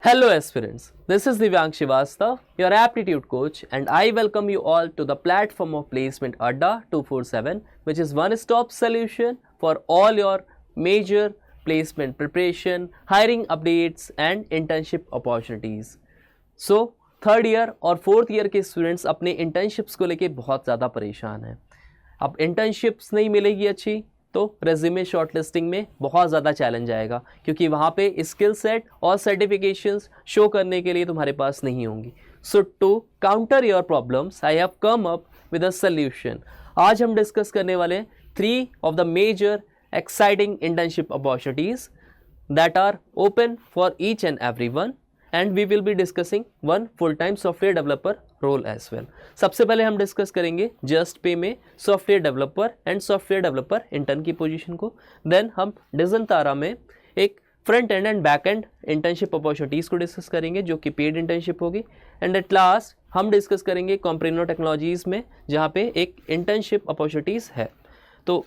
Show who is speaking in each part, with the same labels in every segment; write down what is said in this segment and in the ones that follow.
Speaker 1: Hello aspirants, this is Divyang Shrivastava, your aptitude coach, and I welcome you all to the platform of Placement Adda 247, which is one-stop solution for all your major placement preparation, hiring updates and internship opportunities. So, third year और fourth year के students अपने internships को लेके बहुत ज़्यादा परेशान हैं। अब इंटर्नशिप्स नहीं मिलेगी अच्छी तो रेज्यूमे शॉर्टलिस्टिंग में बहुत ज़्यादा चैलेंज आएगा, क्योंकि वहाँ पे स्किल सेट और सर्टिफिकेशंस शो करने के लिए तुम्हारे पास नहीं होंगी। सो to counter your problems I have come up with a solution. आज हम डिस्कस करने वाले हैं 3 of the major exciting internship opportunities that are open for each and everyone, and we will be discussing one full-time software developer role as well. सबसे पहले हम discuss करेंगे just पे में software developer and software developer intern की position को। Then हम डिजन तारा में एक front end and back and internship opportunities को डिस्कस करेंगे जो कि पेड इंटर्नशिप होगी। एंड एट लास्ट हम डिस्कस करेंगे कॉम्प्रेनो टेक्नोलॉजीज़ में जहाँ पे एक इंटर्नशिप अपॉर्चुनिटीज़ है। तो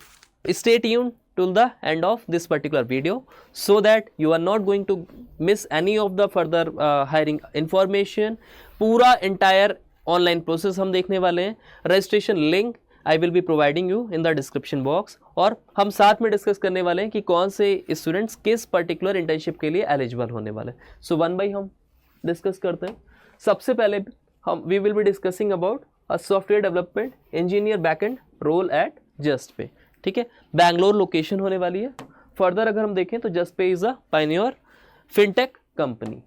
Speaker 1: stay tuned till the end of this particular video so that you are not going to miss any of the further hiring information। पूरा entire online process हम देखने वाले हैं। Registration link I will be providing you in the description box, और हम साथ में discuss करने वाले हैं कि कौन से स्टूडेंट्स किस पर्टिकुलर इंटर्नशिप के लिए एलिजिबल होने वाले हैं। सो वन बाई हम डिस्कस करते हैं। सबसे पहले हम we will be discussing about a software development engineer backend role at Juspay. ठीक है, बैंगलोर लोकेशन होने वाली है। फर्दर अगर हम देखें तो जस्ट पे is a Pioneer fintech company.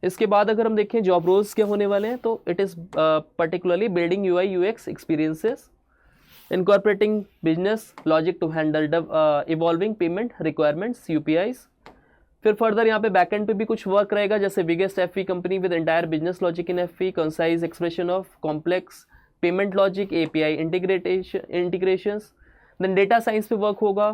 Speaker 1: इसके बाद अगर हम देखें जॉब रोल्स क्या होने वाले हैं तो it is particularly building UI UX experiences, incorporating business logic to handle evolving payment requirements यूपीआईज। फिर फर्दर यहाँ पे बैकएंड पे भी कुछ वर्क रहेगा, जैसे biggest FE company with entire business logic in FE, concise expression of complex payment logic, API integrations. Then data science पे work होगा,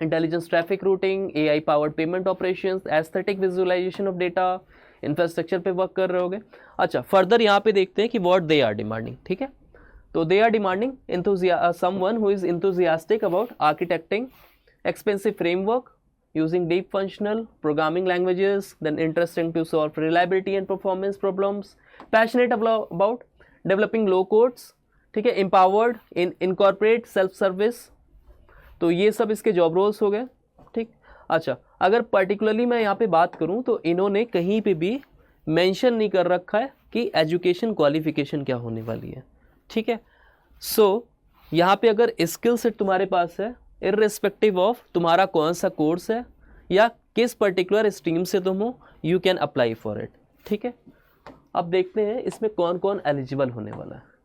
Speaker 1: intelligence traffic routing, AI powered payment operations, aesthetic visualization of data, infrastructure पे work कर रहे होगे। अच्छा, further यहाँ पे देखते हैं कि व्हाट दे आर डिमांडिंग। ठीक है, तो they are demanding someone who is enthusiastic about architecting expensive framework using deep functional programming languages, then interesting to solve reliability and performance problems, passionate about developing low codes, ठीक है, empowered इन incorporate self service. तो ये सब इसके job roles हो गए। ठीक, अच्छा, अगर पर्टिकुलरली मैं यहाँ पे बात करूँ तो इन्होंने कहीं पे भी मेंशन नहीं कर रखा है कि एजुकेशन क्वालिफिकेशन क्या होने वाली है। ठीक है, सो यहाँ पे अगर स्किल सेट तुम्हारे पास है, इर्रेस्पेक्टिव ऑफ तुम्हारा कौन सा कोर्स है या किस पर्टिकुलर स्ट्रीम से तुम हो, you can apply for it. ठीक है, अब देखते हैं इसमें कौन कौन एलिजिबल होने वाला है।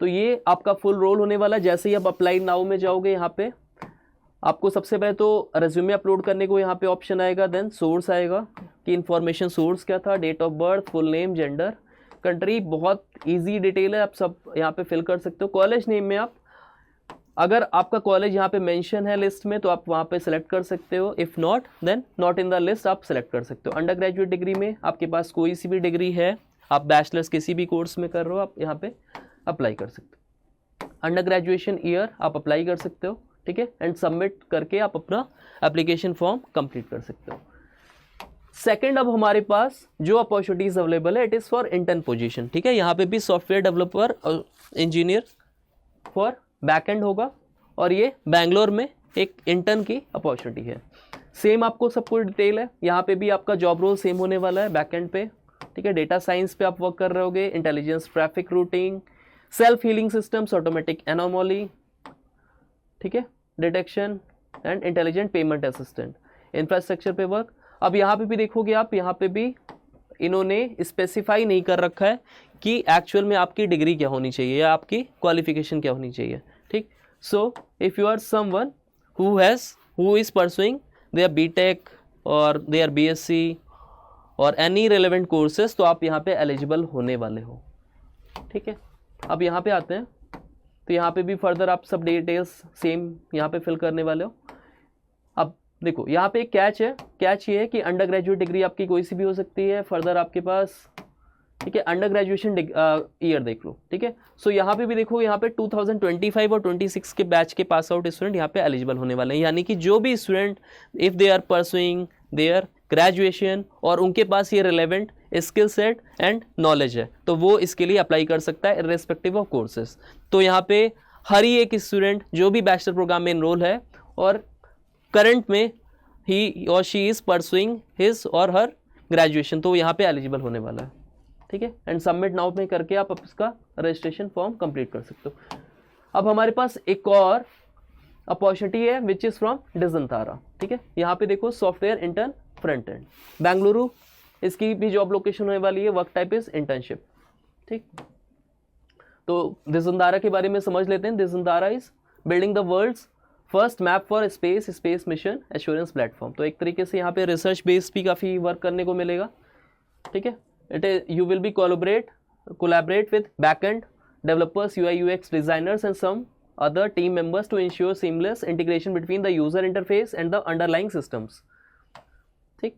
Speaker 1: तो ये आपका फुल रोल होने वाला है। जैसे ही आप अप्लाई नाउ में जाओगे, यहाँ पे आपको सबसे पहले तो रेज्यूमे अपलोड करने को यहाँ पे ऑप्शन आएगा, देन सोर्स आएगा कि इन्फॉर्मेशन सोर्स क्या था, date of birth, full name, gender, country, बहुत इजी डिटेल है, आप सब यहाँ पे फिल कर सकते हो। कॉलेज नेम में आप अगर आपका कॉलेज यहाँ पे मेंशन है लिस्ट में तो आप वहाँ पे सेलेक्ट कर सकते हो, if not then not in the list आप सेलेक्ट कर सकते हो। अंडर ग्रेजुएट डिग्री में आपके पास कोई सी भी डिग्री है, आप बैचलर्स किसी भी कोर्स में कर रहे हो, आप यहाँ पे अप्लाई कर सकते हो। अंडर ग्रेजुएशन ईयर आप अप्लाई कर सकते हो। ठीक है, एंड सबमिट करके आप अपना एप्लीकेशन फॉर्म कंप्लीट कर सकते हो। सेकंड, अब हमारे पास जो अपॉर्चुनिटीज़ अवेलेबल है it is for intern position. ठीक है, यहाँ पे भी सॉफ्टवेयर डेवलपर और इंजीनियर फॉर बैकएंड होगा, और ये बैंगलोर में एक इंटर्न की अपॉर्चुनिटी है। सेम आपको सब कुछ डिटेल है, यहाँ पे भी आपका जॉब रोल सेम होने वाला है बैकएंड पे। ठीक है, डेटा साइंस पे आप वर्क कर रहे होगे, intelligence traffic routing, self healing systems, automatic anomaly, ठीक है, detection and intelligent payment assistant, infrastructure पे वर्क। अब यहाँ पे भी देखोगे आप, यहाँ पे भी इन्होंने स्पेसिफाई नहीं कर रखा है कि एक्चुअल में आपकी डिग्री क्या होनी चाहिए या आपकी क्वालिफिकेशन क्या होनी चाहिए। ठीक, so if you are someone who is pursuing their BTech और देयर बीएससी और एनी रेलेवेंट कोर्सेज, तो आप यहाँ पे एलिजिबल होने वाले हो। ठीक है, अब यहाँ पे आते हैं तो यहाँ पे भी फर्दर आप सब डिटेल्स सेम यहाँ पे फिल करने वाले हो। अब देखो यहाँ पे एक कैच है, कैच ये है कि अंडर ग्रेजुएट डिग्री आपकी कोई सी भी हो सकती है। फर्दर आपके पास, ठीक है, अंडर ग्रेजुएशन ईयर देख लो। ठीक है, सो यहाँ पे भी देखो, यहाँ पे 2025 और 26 के बैच के पास आउट स्टूडेंट यहाँ पे एलिजिबल होने वाले हैं। यानी कि जो भी student if they are pursuing their graduation और उनके पास ये relevant skill set and knowledge है तो वो इसके लिए अप्लाई कर सकता है इर्रेस्पेक्टिव ऑफ कोर्सेज। तो यहाँ पे हर ही एक स्टूडेंट जो भी बैचलर प्रोग्राम में इनरोल है और करंट में ही और शी इज़ परसुइंग हिज और हर ग्रेजुएशन तो यहाँ पे एलिजिबल होने वाला है, ठीक है। एंड सबमिट नाउ में करके आप इसका रजिस्ट्रेशन फॉर्म कंप्लीट कर सकते हो। अब हमारे पास एक और अपॉर्चुनिटी है विच इज़ फ्रॉम डिजंतारा, ठीक है। यहाँ पे देखो software intern front end Bengaluru, इसकी भी जॉब लोकेशन होने वाली है, वर्क टाइप इज इंटर्नशिप, ठीक। तो दिजंतारा के बारे में समझ लेते हैं। दिजंतारा is building the world's first map for space mission assurance platform. तो एक तरीके से यहाँ पे रिसर्च बेस्ड भी काफ़ी वर्क करने को मिलेगा, ठीक है। It is you will be collaborate with backend developers, UI UX designers and some other team members to ensure seamless integration between the user interface and the underlying systems, ठीक।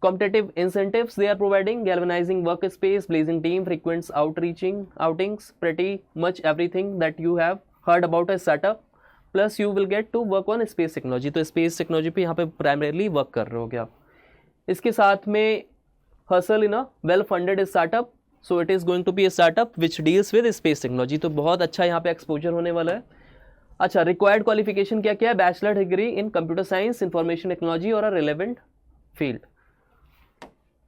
Speaker 1: competitive incentives they are providing, galvanizing workspace, blazing team, frequent outings, pretty much everything that you have heard about a startup, plus you will get to work on space technology। तो space technology पे यहाँ पे primarily work कर रहे होगे आप। इसके साथ में hustle in a well funded startup, so it is going to be a startup which deals with space technology. तो बहुत अच्छा यहाँ पे एक्सपोजर होने वाला है। अच्छा, रिक्वायर्ड क्वालिफिकेशन क्या क्या है? Bachelor degree in computer science, information technology और अ relevant field,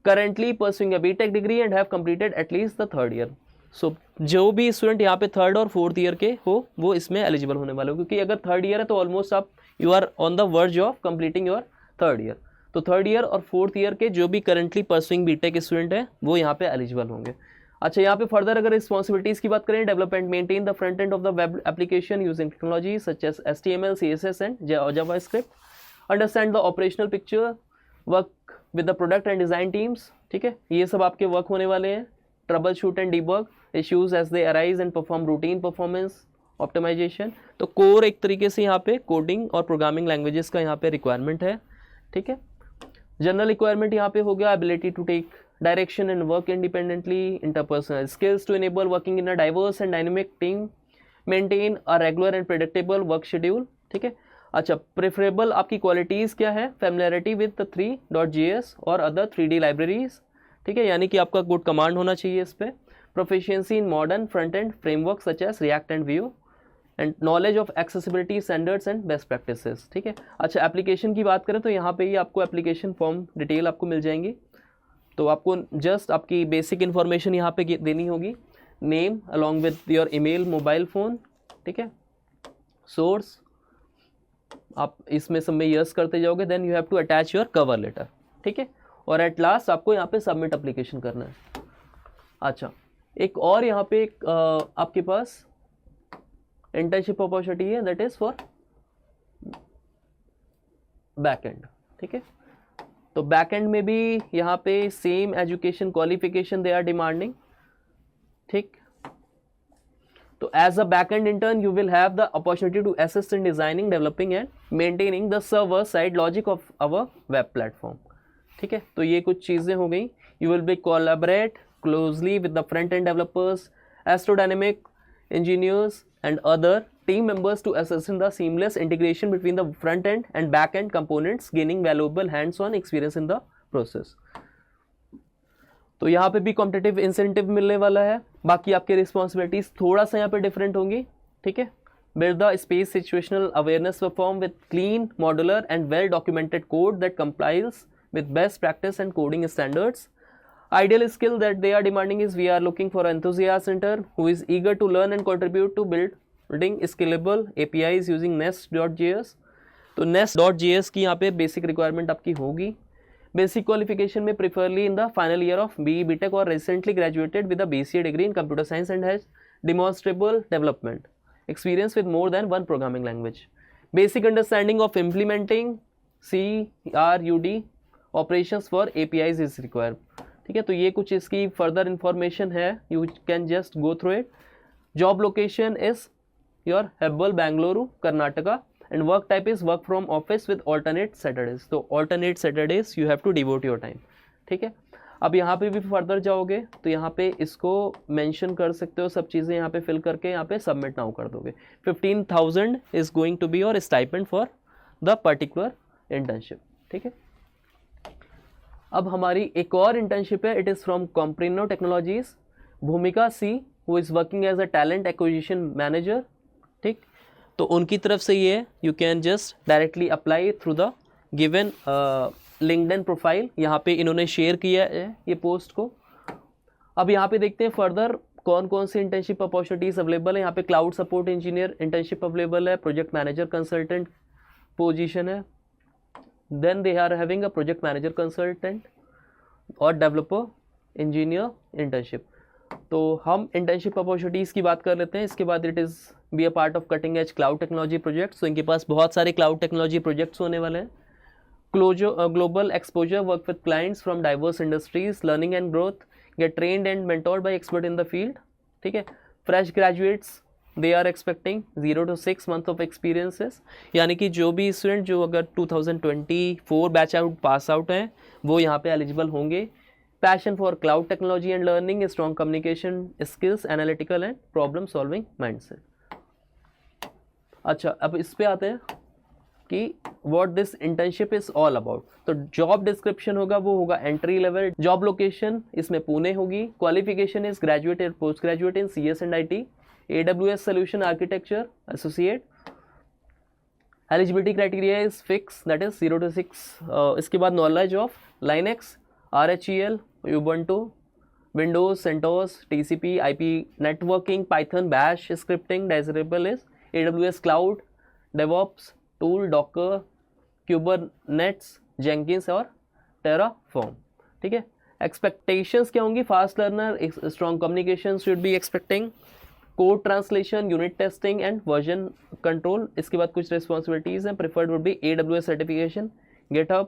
Speaker 1: currently pursuing a BTech degree and have completed at least the third year. सो जो भी स्टूडेंट यहाँ पे थर्ड और फोर्थ ईयर के हो वो इसमें एलिजिबल होने वाले हो, क्योंकि अगर थर्ड ईयर है तो ऑलमोस्ट आप you are on the verge of completing your third year. तो थर्ड ईयर और फोर्थ ईयर के जो भी करंटली परसुइंग बीटेक स्टूडेंट हैं वो यहाँ पे एलिजिबल होंगे। अच्छा, यहाँ पे फर्दर अगर रिस्पॉन्सिबिलिटीज़ की बात करें, development maintain the front end of the web application using technology such as HTML, CSS and JavaScript, understand the operational picture, work with the product and design teams, ठीक है। ये सब आपके वर्क होने वाले हैं। Troubleshoot and debug issues as they arise and perform routine performance optimization. तो core एक तरीके से यहाँ पे कोडिंग और प्रोग्रामिंग लैंग्वेजेस का यहाँ पे रिक्वायरमेंट है, ठीक है। जनरल रिक्वायरमेंट यहाँ पे हो गया ability to take direction and work independently, interpersonal skills to enable working in a diverse and dynamic team, maintain a regular and predictable work schedule, ठीक है। अच्छा, प्रेफरेबल आपकी क्वालिटीज़ क्या है? familiarity with the 3.js और other 3D libraries, ठीक है, यानी कि आपका गुड कमांड होना चाहिए इस पर। Proficiency in modern front end framework such as React and Vue and knowledge of accessibility standards and best practices, ठीक है। अच्छा, एप्लीकेशन की बात करें तो यहाँ पे ही आपको एप्लीकेशन फॉर्म डिटेल आपको मिल जाएंगी। तो आपको जस्ट आपकी बेसिक इन्फॉर्मेशन यहाँ पे देनी होगी, name along with your email, mobile phone, ठीक है। सोर्स आप इसमें सब में यस करते जाओगे, then you have to attach your cover letter, ठीक है। और एट लास्ट आपको यहाँ पे सबमिट एप्लीकेशन करना है। अच्छा, एक और यहाँ पे आपके पास इंटर्नशिप अपॉर्चुनिटी है, that is for back end, ठीक है। तो बैक एंड में भी यहाँ पे same education qualification they are demanding, ठीक। तो as a back end intern you will have the opportunity to assist in designing, developing and maintaining the server side logic of our web platform, ठीक है। तो ये कुछ चीज़ें हो गई। You will be collaborate closely with the front and developers, एस्ट्रोडायनेमिक engineers and other team members to assist in the seamless integration between the front end and back end components, gaining valuable hands-on experience in the process। तो यहाँ पे भी competitive incentive मिलने वाला है। बाकी आपके responsibilities थोड़ा सा यहाँ पे डिफरेंट होंगी, ठीक है। Build the space situational awareness perform with clean modular and well documented code that complies with best practice and coding standards. Ideal skill that they are demanding is we are looking for an enthusiast intern who is eager to learn and contribute to building scalable APIs using Nest.js. तो Nest.js की यहाँ पे basic requirement आपकी होगी. Basic qualification में preferably in the final year of BE BTech और recently graduated with a BCA degree in computer science and has demonstrable development experience with more than one programming language. Basic understanding of implementing CRUD operations for APIs is required. ठीक है, तो ये कुछ इसकी further information है, you can just go through it. Job location is your Hebbal Bengaluru Karnataka and work type is work from office with alternate Saturdays. तो alternate Saturdays you have to devote your time. ठीक है, अब यहाँ पे भी फर्दर जाओगे तो यहाँ पे इसको मेंशन कर सकते हो, सब चीज़ें यहाँ पे फिल करके यहाँ पे सबमिट नाउ कर दोगे. 15,000 is going to be your stipend for the particular internship. ठीक है, अब हमारी एक और इंटर्नशिप है, it is from Comprino technologies, Bhumika C who is working as a talent acquisition manager. ठीक, तो उनकी तरफ से ये है, you can just directly apply through the given LinkedIn profile. यहाँ पे इन्होंने शेयर किया है ये पोस्ट को। अब यहाँ पे देखते हैं फर्दर कौन कौन सी इंटर्नशिप अपॉर्चुनिटीज़ अवेलेबल है। यहाँ पे cloud support engineer internship available है, प्रोजेक्ट मैनेजर कंसल्टेंट पोजीशन है, then they are having a project manager consultant और डेवलपर इंजीनियर इंटर्नशिप। तो हम इंटर्नशिप अपॉर्चुनिटीज़ की बात कर लेते हैं। इसके बाद it is be a part of cutting edge cloud technology projects. तो इनके पास बहुत सारे क्लाउड टेक्नोलॉजी प्रोजेक्ट्स होने वाले हैं। Global exposure, work with clients from diverse industries, learning and growth, get trained and mentored by expert in the field. ठीक है, fresh graduates they are expecting 0 to 6 months of experiences, यानी कि जो भी student जो अगर 2024 बैच आउट पास आउट हैं वो यहाँ पे एलिजिबल होंगे। Passion for cloud technology and learning, strong communication skills, analytical and problem solving mindset. अच्छा, अब इस पे आते हैं कि what this internship is all about. तो जॉब डिस्क्रिप्शन होगा वो होगा एंट्री लेवल, जॉब लोकेशन इसमें पुणे होगी, क्वालिफिकेशन इज ग्रेजुएट और post graduate in CS and IT, AWS solution architecture associate. Eligibility criteria is fix, that is 0 to 6। इसके बाद knowledge of Linux, RHEL, Ubuntu, Windows, CentOS, TCP, IP networking, Python, Bash scripting, desirable is AWS Cloud, DevOps tool, Docker, Kubernetes, Jenkins और Terraform। ठीक है, expectations क्या होंगी? Fast learner, strong communication should be expecting, code translation, unit testing and version control. इसके बाद कुछ responsibilities हैं, preferred would be AWS certification, GitHub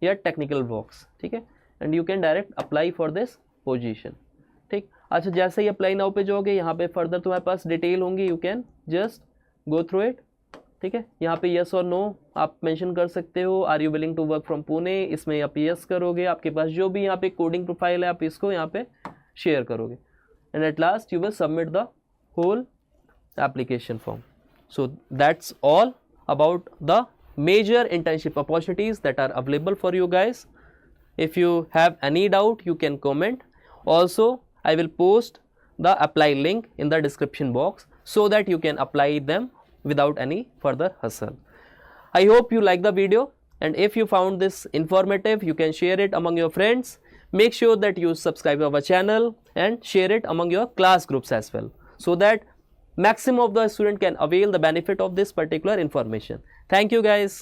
Speaker 1: या टेक्निकल वर्क्स। ठीक है, and you can direct apply for this position. ठीक, अच्छा, जैसे ही अप्लाई नाउ पे जाओगे यहाँ पे फर्दर तुम्हारे पास डिटेल होंगी, you can just go through it. ठीक है, यहाँ पे यस और नो आप मेंशन कर सकते हो। Are you willing to work from Pune, इसमें आप यस करोगे। आपके पास जो भी यहाँ पे कोडिंग प्रोफाइल है आप इसको यहाँ पे शेयर करोगे, and at last you will submit the whole application form. So that's all about the major internship opportunities that are available for you guys. If you have any doubt, you can comment. Also, I will post the apply link in the description box so that you can apply them without any further hassle. I hope you like the video, and if you found this informative, you can share it among your friends. Make sure that you subscribe our channel and share it among your class groups as well, so that maximum of the student can avail the benefit of this particular information. Thank you guys.